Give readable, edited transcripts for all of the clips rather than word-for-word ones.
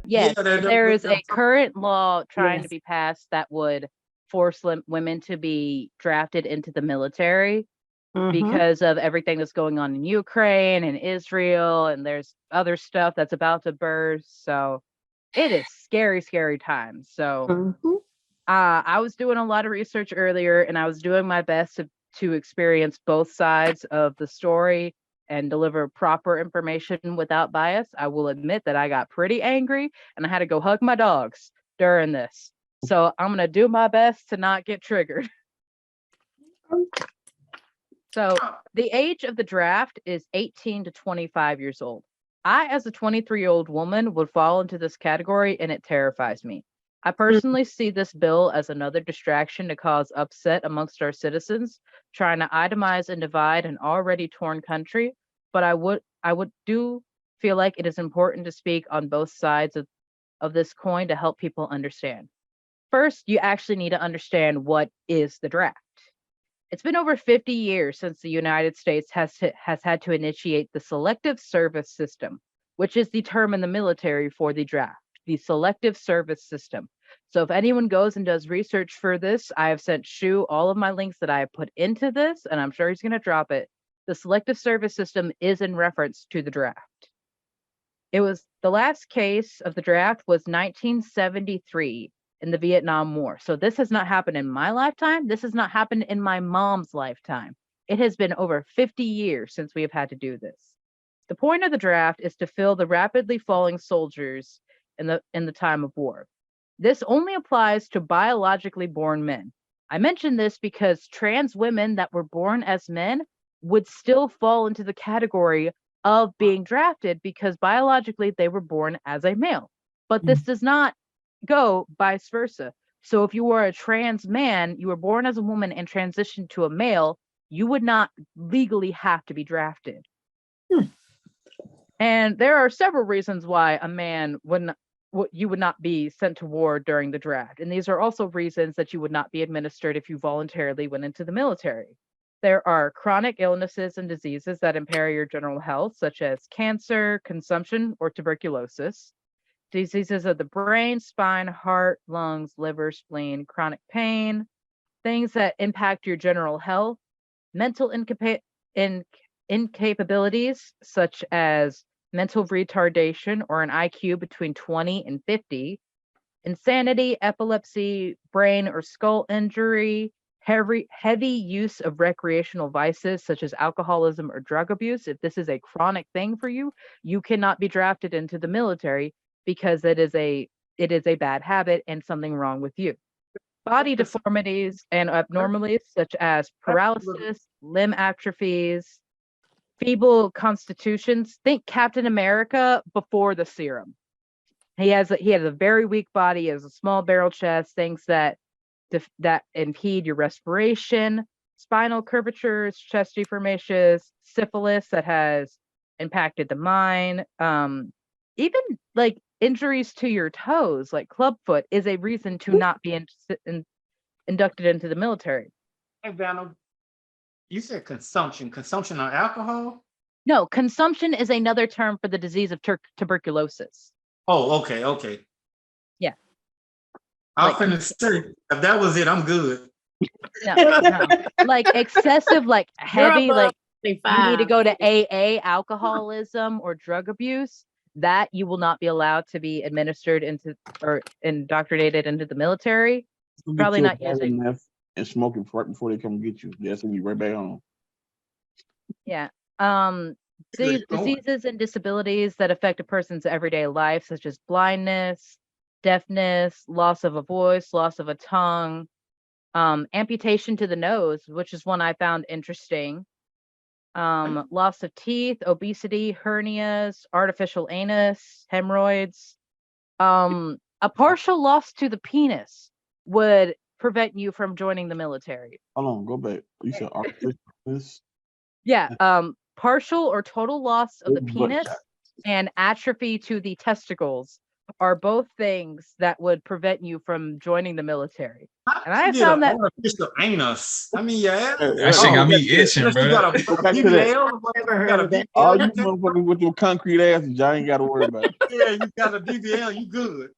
Yes, there is a they're current law trying to Yes. be passed that would force women to be drafted into the military Mm-hmm. because of everything that's going on in Ukraine and Israel, and there's other stuff that's about to burst. So it is scary, scary times. So Mm-hmm. I was doing a lot of research earlier, and I was doing my best to experience both sides of the story and deliver proper information without bias. I will admit that I got pretty angry, and I had to go hug my dogs during this. So I'm gonna do my best to not get triggered. So the age of the draft is 18 to 25 years old. I, as a 23-year-old woman, would fall into this category, and it terrifies me. I personally see this bill as another distraction to cause upset amongst our citizens, trying to itemize and divide an already torn country. But I would do feel like it is important to speak on both sides of this coin to help people understand. First, you actually need to understand what is the draft. It's been over 50 years since the United States has had to initiate the Selective Service System, which is the term in the military for the draft, the Selective Service System. So if anyone goes and does research for this, I have sent Shu all of my links that I have put into this, and I'm sure he's going to drop it. The Selective Service System is in reference to the draft. It was the last case of the draft was 1973 in the Vietnam War. So this has not happened in my lifetime. This has not happened in my mom's lifetime. It has been over 50 years since we have had to do this. The point of the draft is to fill the rapidly falling soldiers in the time of war. This only applies to biologically born men. I mention this because trans women that were born as men would still fall into the category of being drafted because biologically they were born as a male. But this does not go vice versa. So if you were a trans man, you were born as a woman and transitioned to a male, you would not legally have to be drafted. And there are several reasons why a man you would not be sent to war during the draft. And these are also reasons that you would not be administered if you voluntarily went into the military. There are chronic illnesses and diseases that impair your general health, such as cancer, consumption, or tuberculosis. Diseases of the brain, spine, heart, lungs, liver, spleen, chronic pain, things that impact your general health, mental incapabilities, such as mental retardation or an IQ between 20 and 50, insanity, epilepsy, brain or skull injury, heavy use of recreational vices such as alcoholism or drug abuse. If this is a chronic thing for you, you cannot be drafted into the military because it is a bad habit and something wrong with you. Body deformities and abnormalities such as paralysis, limb atrophies, feeble constitutions. Think Captain America before the serum. He has a very weak body, he has a small barrel chest, things that impede your respiration, spinal curvatures, chest deformations, syphilis that has impacted the mind, even like injuries to your toes, like clubfoot, is a reason to not be inducted into the military. Hey, Vanna, you said consumption. Consumption of alcohol? No, consumption is another term for the disease of tuberculosis. Oh, okay, okay. Yeah. I was finna say, if that was it, I'm good. No. Like excessive, like heavy, like you need to 25. go to AA, alcoholism or drug abuse, that you will not be allowed to be administered into or indoctrinated into the military. Go get Probably you a not bag of using. meth and smoke it right before they come get you. That's when you right back home. Yeah. Good going. Diseases and disabilities that affect a person's everyday life, such as blindness, deafness, loss of a voice, loss of a tongue, amputation to the nose, which is one I found interesting. Loss of teeth, obesity, hernias, artificial anus, hemorrhoids. A partial loss to the penis would prevent you from joining the military. Hold on, go back. You said artificial penis? Yeah, partial or total loss of the Butt penis shot. and atrophy to the testicles are both things that would prevent you from joining the military. And How I you have get found an that artificial anus? I mean, yeah. That shit got me itching, Unless you bro. got a Go back to that. BBL, or Never you heard got a of that. All BBL, you you can, motherfuckers with your concrete asses, y'all ain't got to worry about it. yeah, you got a BBL, you good.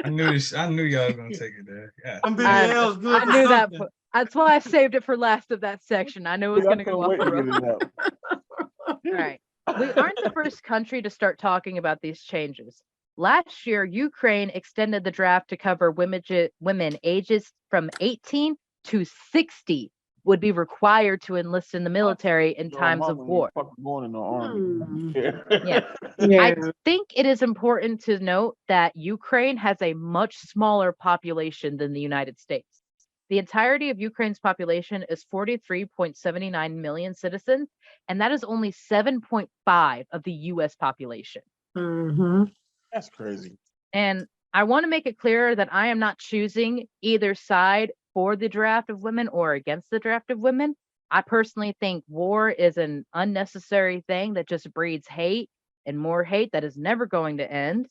I knew this. I knew y'all was gonna take it there. Yeah. Them I, BBLs good I for knew that. something. That's why I saved it for last of that section. I knew it was I going to couldn't go off wait the to get road. it out. All right. We aren't the first country to start talking about these changes. Last year, Ukraine extended the draft to cover women ages from 18 to 60 would be required to enlist in the military in Your times of mama ain't war. fucking going in the army. Hmm. Yeah. I Yeah. think it is important to note that Ukraine has a much smaller population than the United States. The entirety of Ukraine's population is 43.79 million citizens, and that is only 7.5 of the US population. Mm-hmm. That's crazy. And I want to make it clear that I am not choosing either side for the draft of women or against the draft of women. I personally think war is an unnecessary thing that just breeds hate and more hate that is never going to end.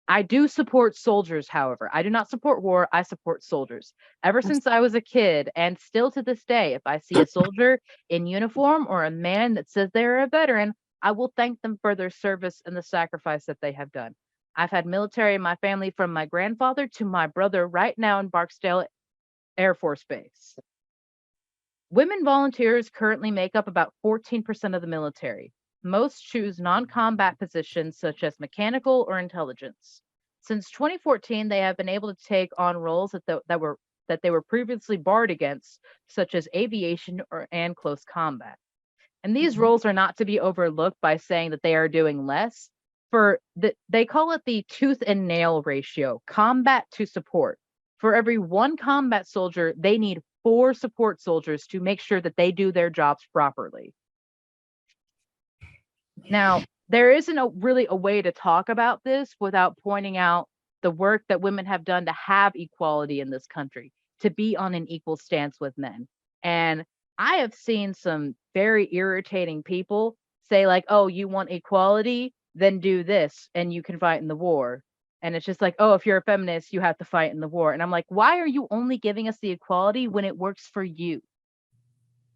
I do support soldiers, however. I do not support war. I support soldiers. Ever since I was a kid, and still to this day, if I see a soldier in uniform or a man that says they're a veteran, I will thank them for their service and the sacrifice that they have done. I've had military in my family from my grandfather to my brother right now in Barksdale Air Force Base. Women volunteers currently make up about 14% of the military. Most choose non-combat positions such as mechanical or intelligence. Since 2014, they have been able to take on roles that they were previously barred against, such as aviation and close combat. And these roles are not to be overlooked by saying that they are doing less. They call it the tooth and nail ratio, combat to support. For every one combat soldier, they need 4 support soldiers to make sure that they do their jobs properly. Now, there isn't really a way to talk about this without pointing out the work that women have done to have equality in this country, to be on an equal stance with men. And I have seen some very irritating people say like, oh, you want equality? Then do this and you can fight in the war. And it's just like, oh, if you're a feminist, you have to fight in the war. And I'm like, why are you only giving us the equality when it works for you?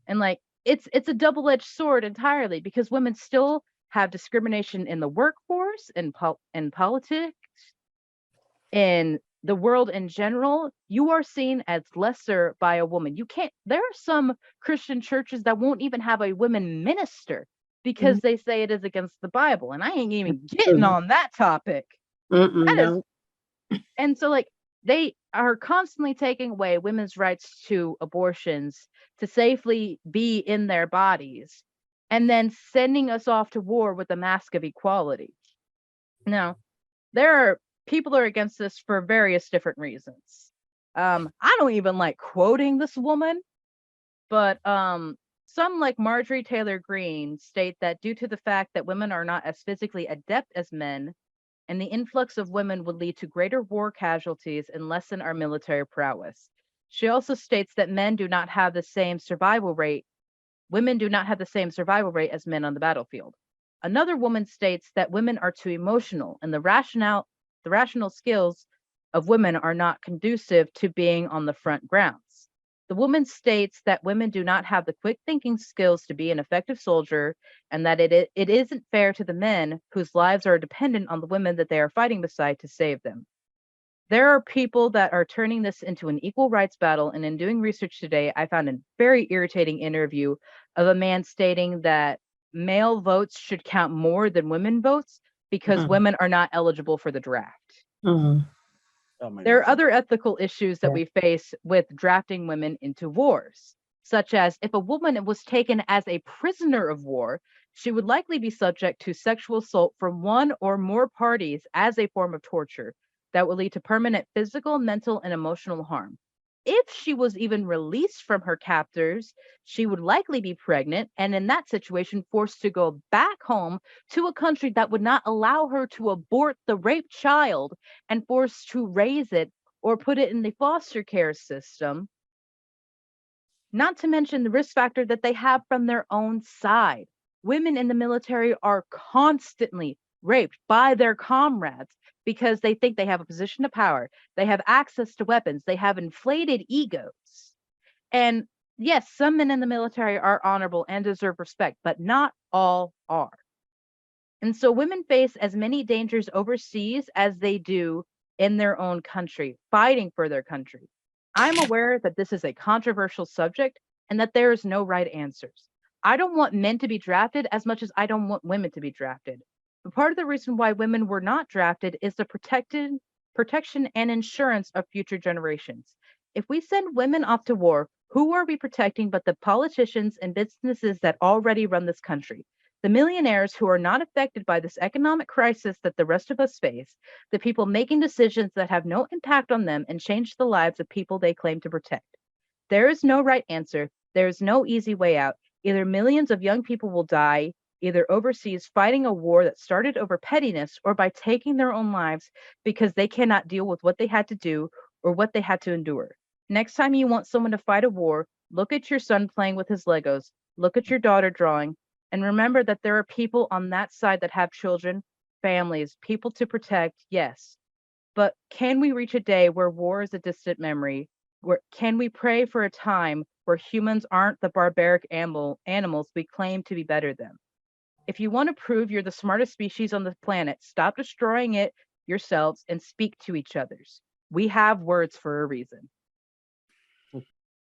And like, it's a double-edged sword entirely, because women still have discrimination in the workforce and in politics, in the world in general. You are seen as lesser by a woman. There are some Christian churches that won't even have a women minister because they say it is against the Bible. And I ain't even getting on that topic. No. And so like they are constantly taking away women's rights to abortions to safely be in their bodies, and then sending us off to war with a mask of equality. Now, people are against this for various different reasons. I don't even like quoting this woman, but some like Marjorie Taylor Greene state that due to the fact that women are not as physically adept as men, and the influx of women would lead to greater war casualties and lessen our military prowess. She also states that women do not have the same survival rate as men on the battlefield. Another woman states that women are too emotional, and the rational skills of women are not conducive to being on the front grounds. The woman states that women do not have the quick thinking skills to be an effective soldier, and that it isn't fair to the men whose lives are dependent on the women that they are fighting beside to save them. There are people that are turning this into an equal rights battle, and in doing research today, I found a very irritating interview of a man stating that male votes should count more than women votes because women are not eligible for the draft. There are other ethical issues that we face with drafting women into wars, such as if a woman was taken as a prisoner of war, she would likely be subject to sexual assault from one or more parties as a form of torture that would lead to permanent physical, mental, and emotional harm. If she was even released from her captors, she would likely be pregnant, and in that situation, forced to go back home to a country that would not allow her to abort the raped child and forced to raise it or put it in the foster care system. Not to mention the risk factor that they have from their own side. Women in the military are constantly raped by their comrades because they think they have a position of power. They have access to weapons. They have inflated egos. And yes, some men in the military are honorable and deserve respect, but not all are. And so women face as many dangers overseas as they do in their own country, fighting for their country. I'm aware that this is a controversial subject and that there is no right answers. I don't want men to be drafted as much as I don't want women to be drafted. But part of the reason why women were not drafted is the protection and insurance of future generations. If we send women off to war, who are we protecting but the politicians and businesses that already run this country? The millionaires who are not affected by this economic crisis that the rest of us face, the people making decisions that have no impact on them and change the lives of people they claim to protect. There is no right answer. There is no easy way out. Either millions of young people will die, either overseas fighting a war that started over pettiness, or by taking their own lives because they cannot deal with what they had to do or what they had to endure. Next time you want someone to fight a war, look at your son playing with his Legos, look at your daughter drawing, and remember that there are people on that side that have children, families, people to protect, yes. But can we reach a day where war is a distant memory? Where can we pray for a time where humans aren't the barbaric animals we claim to be better than? If you want to prove you're the smartest species on the planet, stop destroying it yourselves and speak to each other's. We have words for a reason.